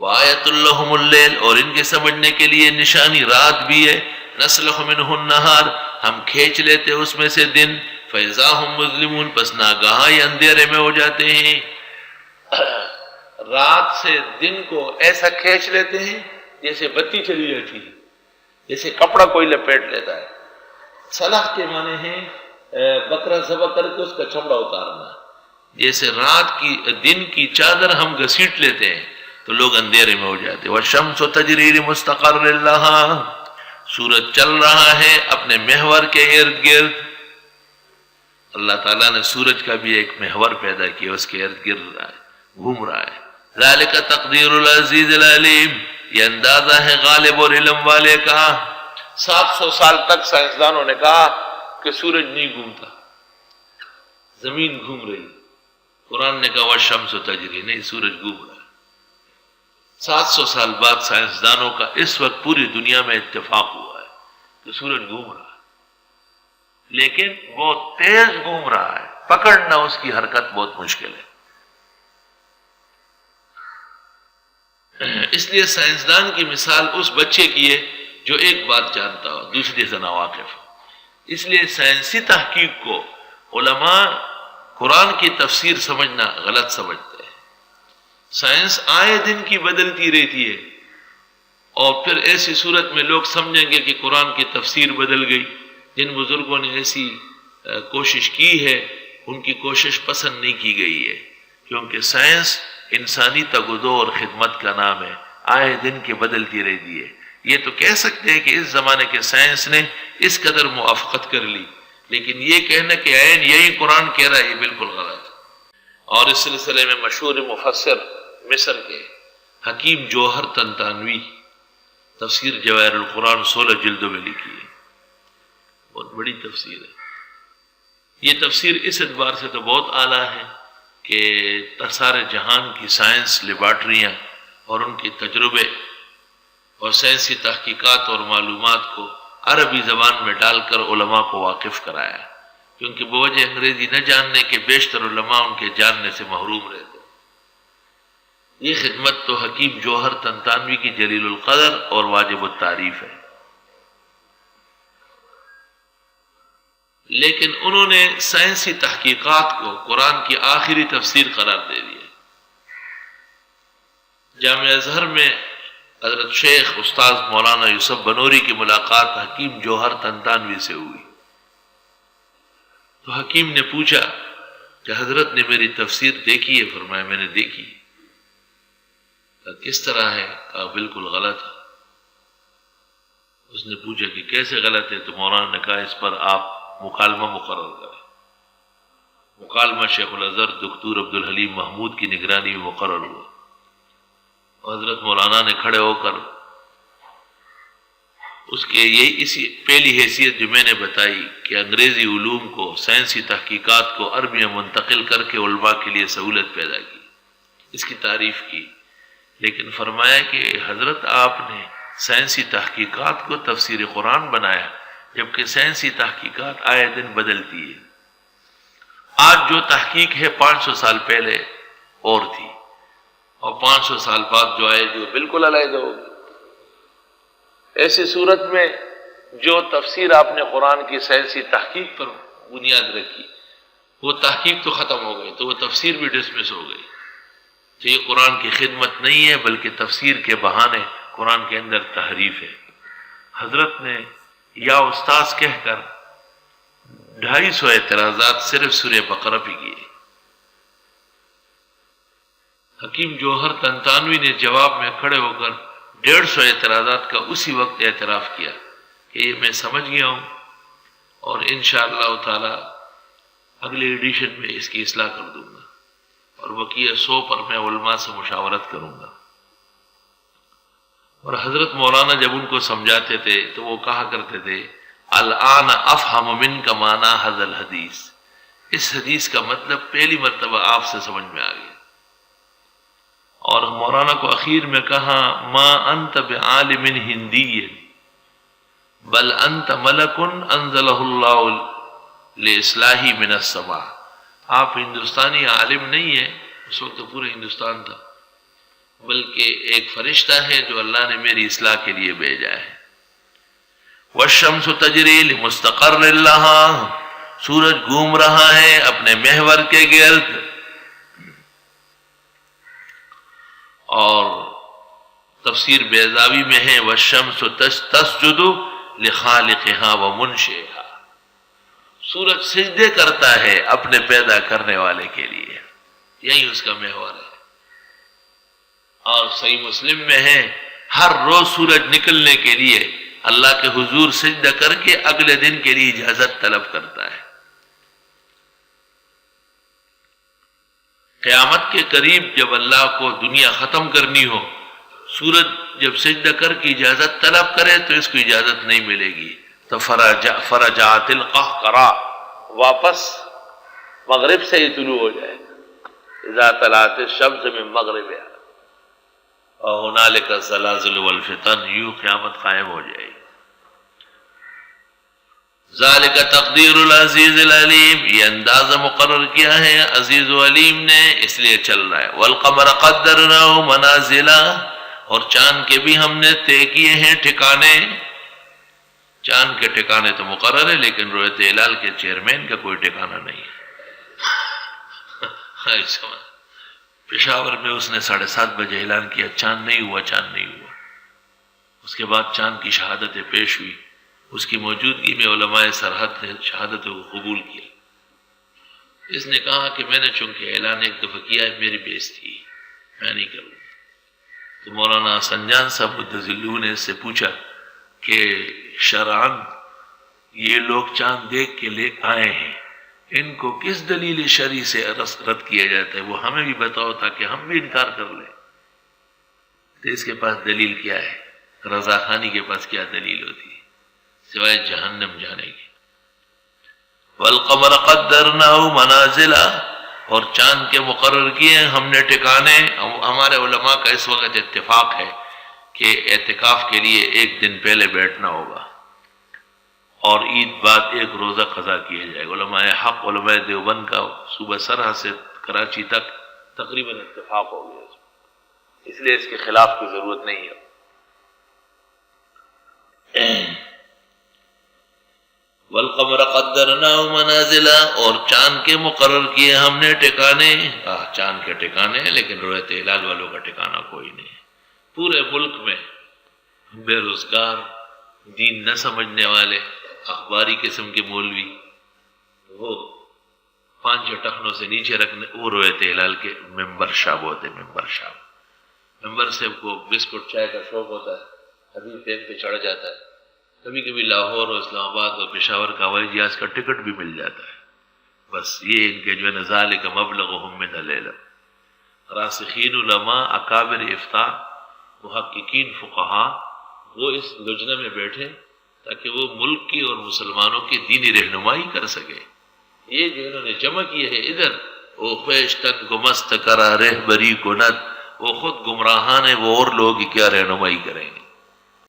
وآیۃ لہم اللیل، اور ان کے سمجھنے کے لیے نشانی رات بھی ہے، نسلخ منہ النہار، ہم کھینچ لیتے اس میں سے دن، فإذا ہم مظلمون، پس ناگہاں یہ اندھیرے میں ہو جاتے ہیں۔ رات سے دن کو ایسا کھینچ لیتے ہیں جیسے بتی چلی جاتی ہے، جیسے کپڑا کوئی لپیٹ لیتا ہے۔ سلخ کے معنی ہیں بکرا ذبح کر کے اس کا چمڑا اتارنا، جیسے رات کی دن کی چادر ہم گھسیٹ لیتے ہیں تو لوگ اندھیرے میں ہو جاتے۔ والشمس تجری لمستقر لها، سورج چل رہا ہے اپنے محور کے ارد گرد۔ اللہ تعالیٰ نے سورج کا بھی ایک محور پیدا کیا، اس کے ارد گرد رہا ہے، گھوم رہا ہے۔ ذالک تقدیر العزیز العلیم، یہ اندازہ ہے غالب اور علم والے کا۔ 700 سال تک سائنسدانوں نے کہا کہ سورج نہیں گھومتا، زمین گھوم رہی۔ قرآن نے کہا والشمس تجری، نہیں، سورج گھوم رہا ہے۔ 700 سال بعد سائنسدانوں کا اس وقت پوری دنیا میں اتفاق ہوا ہے کہ سورج گھوم رہا ہے، لیکن بہت تیز گھوم رہا ہے، پکڑنا اس کی حرکت بہت مشکل ہے۔ اس لیے سائنسدان کی مثال اس بچے کی ہے جو ایک بات جانتا ہو، دوسری سے ناواقف ہو۔ اس لیے سائنسی تحقیق کو علماء قرآن کی تفسیر سمجھنا غلط سمجھتے ہیں۔ سائنس آئے دن کی بدلتی رہتی ہے، اور پھر ایسی صورت میں لوگ سمجھیں گے کہ قرآن کی تفسیر بدل گئی۔ جن بزرگوں نے ایسی کوشش کی ہے ان کی کوشش پسند نہیں کی گئی ہے، کیونکہ سائنس انسانی تگدو اور خدمت کا نام ہے، آئے دن کی بدلتی رہتی ہے۔ یہ تو کہہ سکتے ہیں کہ اس زمانے کے سائنس نے اس قدر موافقت کر لی، لیکن یہ کہنا کہ عین یہی قرآن کہہ رہا ہے، یہ بالکل غلط ہے۔ اور اس سلسلے میں مشہور مفسر مصر کے حکیم جوہر طنطاوی تفسیر جواہر القرآن 16 جلدوں میں لکھی ہے، بہت بڑی تفسیر ہے۔ یہ تفسیر اس اعتبار سے تو بہت اعلیٰ ہے کہ سارے جہان کی سائنس لیبارٹریاں اور ان کے تجربے اور سائنسی تحقیقات اور معلومات کو عربی زبان میں ڈال کر علماء کو واقف کرایا، کیونکہ بوجہ انگریزی نہ جاننے کے بیشتر علماء ان کے جاننے سے محروم رہتے۔ یہ خدمت تو حکیم جوہر طنطاوی کی جلیل القدر اور واجب التعریف ہے، لیکن انہوں نے سائنسی تحقیقات کو قرآن کی آخری تفسیر قرار دے دیا۔ جامعہ ازہر میں حضرت شیخ استاذ مولانا یوسف بنوری کی ملاقات حکیم جوہر طنطاوی سے ہوئی، تو حکیم نے پوچھا کہ حضرت نے میری تفسیر دیکھی ہے؟ فرمایا میں نے دیکھی۔ کہا کس طرح ہے؟ کہا بالکل غلط ہے۔ اس نے پوچھا کہ کیسے غلط ہے؟ تو مولانا نے کہا اس پر آپ مکالمہ مقرر کریں۔ مکالمہ شیخ الازہر دکتور عبدالحلیم محمود کی نگرانی میں مقرر ہوا، اور حضرت مولانا نے کھڑے ہو کر اس کے یہی اسی پہلی حیثیت جو میں نے بتائی کہ انگریزی علوم کو، سائنسی تحقیقات کو عربی میں منتقل کر کے علماء کے لیے سہولت پیدا کی، اس کی تعریف کی، لیکن فرمایا کہ حضرت آپ نے سائنسی تحقیقات کو تفسیر قرآن بنایا، جبکہ سائنسی تحقیقات آئے دن بدلتی ہے۔ آج جو تحقیق ہے 500 سال پہلے اور تھی، اور 500 سال بعد جو آئے جو بالکل علیحدہ ہوگی۔ ایسی صورت میں جو تفسیر آپ نے قرآن کی سائنسی تحقیق پر بنیاد رکھی، وہ تحقیق تو ختم ہو گئی، تو وہ تفسیر بھی ڈسمس ہو گئی۔ تو یہ قرآن کی خدمت نہیں ہے، بلکہ تفسیر کے بہانے قرآن کے اندر تحریف ہے۔ حضرت نے یا استاذ کہہ کر 250 اعتراضات صرف سورہ بقرہ پہ کیے۔ حکیم جوہر طنطاوی نے جواب میں کھڑے ہو کر 150 اعتراضات کا اسی وقت اعتراف کیا کہ یہ میں سمجھ گیا ہوں، اور انشاءاللہ تعالی اگلے ایڈیشن میں اس کی اصلاح کر دوں گا، اور بقیہ 100 پر میں علماء سے مشاورت کروں گا۔ اور حضرت مولانا جب ان کو سمجھاتے تھے تو وہ کہا کرتے تھے الآن افہم منک معنی ھذا الحدیث، اس حدیث کا مطلب پہلی مرتبہ آپ سے سمجھ میں آ گیا۔ اور مولانا کو اخیر میں کہا ما انت بعالم ہندی بل انت ملک انزلہ اللہ لاصلاحی من السماء، آپ ہندوستانی عالم نہیں ہیں، اس وقت تو پورا ہندوستان تھا، بلکہ ایک فرشتہ ہے جو اللہ نے میری اصلاح کے لیے بھیجا ہے۔ والشمس تجری لمستقر لها، سورج گھوم رہا ہے اپنے محور کے گرد، اور تفسیر بیضاوی میں ہے والشمس تسجد لخالقها ومنشئها، سورج سجدے کرتا ہے اپنے پیدا کرنے والے کے لیے، یہی اس کا محور ہے۔ اور صحیح مسلم میں ہے ہر روز سورج نکلنے کے لیے اللہ کے حضور سجدہ کر کے اگلے دن کے لیے اجازت طلب کرتا ہے۔ قیامت کے قریب جب اللہ کو دنیا ختم کرنی ہو، سورج جب سجدہ کر کے اجازت طلب کرے تو اس کو اجازت نہیں ملے گی، تو فرجعت القہقرا، واپس مغرب سے ہی طلوع ہو جائے گا، اذا طلعت الشمس من مغربها، اور ہنالک الزلازل والفتن، یوں قیامت قائم ہو جائے گی۔ ذالک تقدیر العزیز العلیم، یہ اندازہ مقرر کیا ہے عزیز و علیم نے، اس لیے چل رہا ہے۔ والقمر قدرناہ منازلا، اور چاند کے بھی ہم نے طے کیے ہیں ٹھکانے، چاند کے ٹھکانے تو مقرر ہے لیکن رؤیت ہلال کے چیئرمین کا کوئی ٹھکانہ نہیں ہے۔ پشاور میں اس نے 7:30 بجے اعلان کیا چاند نہیں ہوا، چاند نہیں ہوا۔ اس کے بعد چاند کی شہادتیں پیش ہوئی، اس کی موجودگی میں علماء سرحد نے شہادت کو قبول کیا۔ اس نے کہا کہ میں نے چونکہ اعلان ایک دفعہ کیا ہے، میری بےعزتی، میں نہیں کروں۔ تو مولانا سنجان صاحب مدظلہ نے اس سے پوچھا کہ شرعاً یہ لوگ چاند دیکھ کے لے آئے ہیں، ان کو کس دلیل شرعی سے رد کیا جاتا ہے، وہ ہمیں بھی بتاؤ تاکہ ہم بھی انکار کر لیں۔ تو اس کے پاس دلیل کیا ہے؟ رضا خانی کے پاس کیا دلیل ہوتی ہے سوائے جہنم جانے کی؟ والقمر قدرناہ منازلا، اور چاند کے مقرر کیے ہم نے ٹھکانے۔ ہمارے علماء کا اس وقت اتفاق ہے کہ اعتکاف کے لیے ایک دن پہلے بیٹھنا ہوگا اور عید بعد ایک روزہ قضا کیا جائے گا۔ علماء حق، علماء دیوبند کا صوبہ سرحد سے کراچی تک تقریباً اتفاق ہو گیا، اس لیے اس کے خلاف کی ضرورت نہیں ہے۔ والقمر قدرناہ منازلا، اور چاند کے مقرر کیے ہم نے ٹھکانے۔ چاند کے ٹھکانے لیکن رؤیت ہلال والوں کا ٹھکانہ کوئی نہیں۔ پورے ملک میں بے روزگار، دین نہ سمجھنے والے، اخباری قسم کے مولوی، وہ 5 ٹخنوں سے نیچے رکھنے، وہ رؤیت ہلال کے ممبر صاحب ہوتے۔ ممبر صاحب کو بسکٹ چائے کا شوق ہوتا ہے، حبیب پین پہ چڑھ جاتا ہے، کبھی کبھی لاہور اور اسلام آباد اور پشاور کا ہوائی جہاز کا ٹکٹ بھی مل جاتا ہے۔ بس یہ ان کے جو ہے ذالک مبلغہم من العلم۔ راسخین علماء، اکابر افتاء، محققین فقہا، وہ اس لجنہ میں بیٹھے تاکہ وہ ملک کی اور مسلمانوں کی دینی رہنمائی کر سکے۔ یہ جو انہوں نے جمع کیے ہیں ادھر، وہ خویشتن کو مست کرا رہبری کند، وہ خود گمراہان ہیں، وہ اور لوگوں کی کیا رہنمائی کریں گے۔